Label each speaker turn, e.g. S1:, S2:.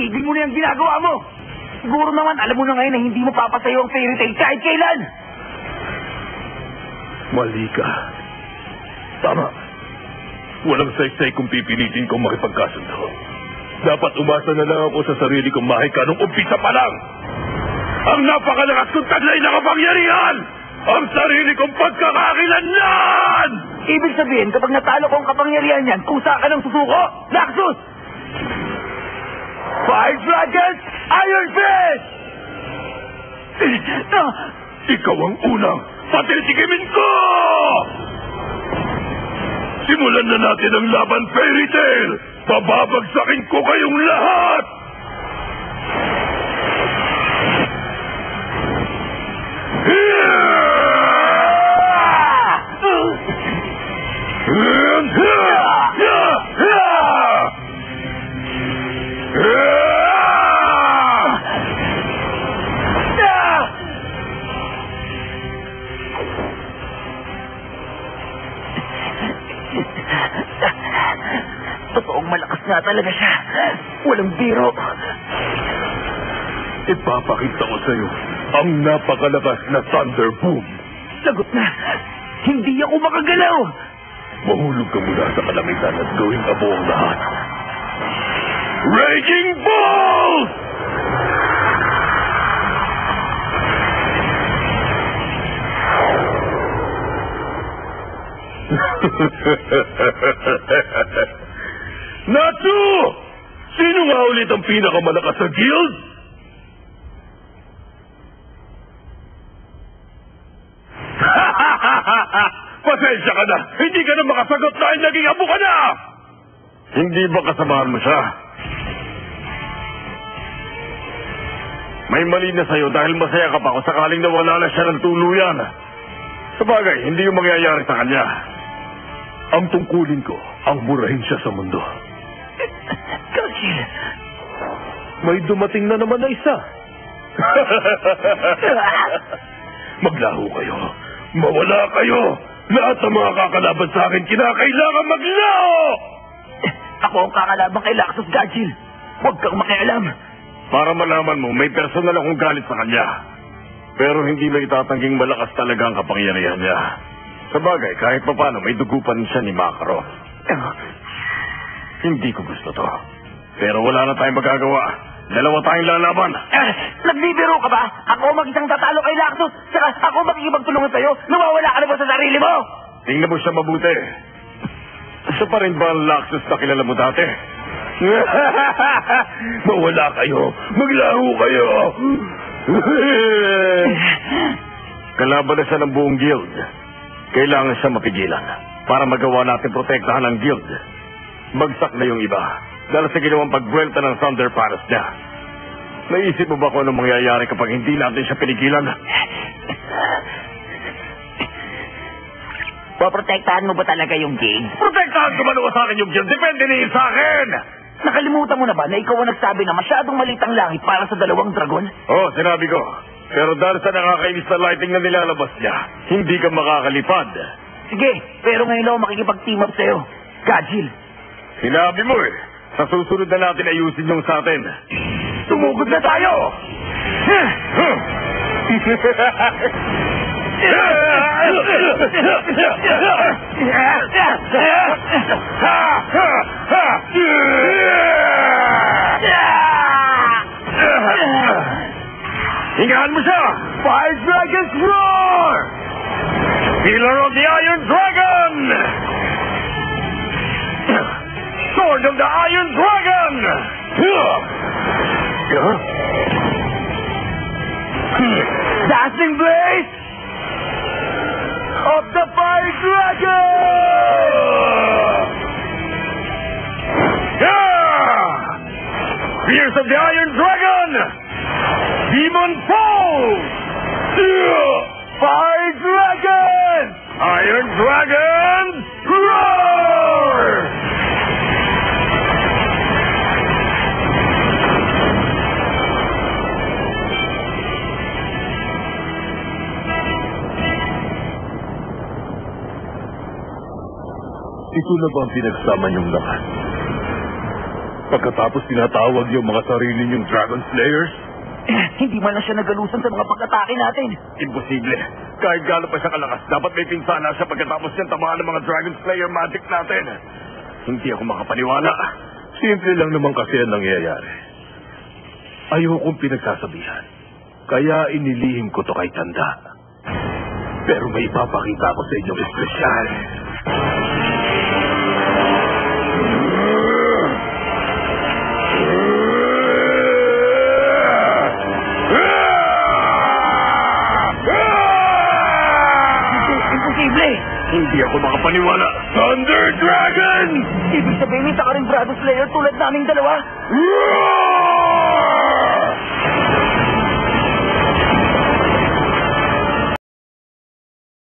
S1: itigil mo na yung ginagawa mo. Siguro naman, alam mo na ngayon na hindi mo papasayo ang fairy tale kahit kailan.
S2: Mali ka. Tama. Walang saysay kung pipilitin kong makipagkasundo. Dapat umasa na lang ako sa sarili kong mahika nung umpisa pa lang. Ang napakalakas kong taglay na kapangyarihan! Ang sarili kong pagkakakilanlan!
S1: Ibig sabihin, kapag natalo ko ang kapangyarihan niyan, kusa ka ng susuko, Laxus! Fire Dragon, Iron Fist!
S2: Ikaw ang unang patitikimin ko! Simulan na natin ang laban, Fairy Tail! Pababagsakin ko kayong lahat!
S1: Totoong malakas nga talaga siya. Walang biro.
S2: Ipapakita ko sa'yo ang napakalakas na Thunder Boom.
S1: Lagot na. Hindi ako makagalaw.
S2: Mahulog ka mula sa kalamitan at gawing abo ang lahat. Raging Bolt! Natsu! Sino nga ulit ang pinakamalakas sa guild? Pasensya ka na! Hindi ka na makasagot dahil naging abo ka na! Hindi ba kasamahan mo siya? May mali na sa'yo dahil masaya ka pa kung sakaling nawala na siya ng tuluyan. Sabagay, hindi yung mangyayari sa kanya. Ang tungkulin ko, ang murahin siya sa mundo.
S1: Kajil!
S2: May dumating na naman na isa. Maglaho kayo. Mawala kayo. Lahat ng mga kakalaban sa akin, kinakailangan maglaho!
S1: Ako ang kakalaban kay Laxus, Gajil. Huwag kang makialam.
S2: Para malaman mo, may personal akong galit sa kanya. Pero hindi mo itatangging malakas talaga ang kapangyarihan niya. Sabagay, kahit papano, may dugupan siya ni Makarov. Hindi ko gusto to. Pero wala na tayong magagawa. Dalawa tayong lalaban.
S1: Nagbibiro ka ba? Ako mag-isang tatalo kay Laxus. Saka ako makikipagtulungan sa'yo. Nawawala ka na ba sa sarili mo?
S2: Tingnan mo siya mabuti. Siya pa rin ba ang Laxus na kilala mo dati? Mawala kayo. Maglaho kayo. Kalaban na siya ng buong guild. Kailangan siya mapigilan para magawa natin protektahan ang guild. Bagsak na yung iba dahil sa ginawang pagbuwelta ng Thunder Paras niya. Naisip mo ba kung anong mangyayari kapag hindi natin siya pinigilan?
S1: Poprotektahan mo ba talaga yung guild?
S2: Protektahan ko ba naman sa akin yung guild? Depende niya sa akin!
S1: Nakalimutan mo na ba na ikaw ang nagsabi na masyadong maliit ang langit para sa dalawang dragon?
S2: Oo, sinabi ko. Pero dahil sa nakakainis na lighting na nilalabas niya, hindi ka makakalipad.
S1: Sige, pero ngayon ako makikipag-team up sa'yo. Gajil.
S2: Sinabi mo eh. Sa susunod na natin ayusin yung sa atin. Tumugod na tayo! Hingaan mo siya! Fire Dragon's Roar! Pillar of the Iron Dragon! Sword of the Iron Dragon! Dazzling Blaze of the Fire Dragon! Fierce of the Iron Dragon! Demon Pulse! Fire Dragon! Iron Dragon! Roar! Ito na ba ang pinagsama niyong lakas? Pagkatapos tinatawag niyo mga sarili niyong Dragon Slayers?
S1: Hindi man lang siya nagalusan sa mga pag-atake natin.
S2: Imposible. Kahit gaano pa siya kalakas, dapat may pinsala siya pagkatapos niyang tamaan ng mga Dragon Slayer magic natin. Hindi ako makapaniwala. Simple lang naman kasi ang nangyayari. Ayokong pinagsasabihan. Kaya inilihim ko to kay Tanda. Pero may ipapakita ko sa inyong espesyal.
S1: Imposible!
S2: Hindi ako makapaniwala. Thunder Dragon!
S1: Ibig sabihin, may saka rin Dragon Slayer tulad naming dalawa?
S2: Roar!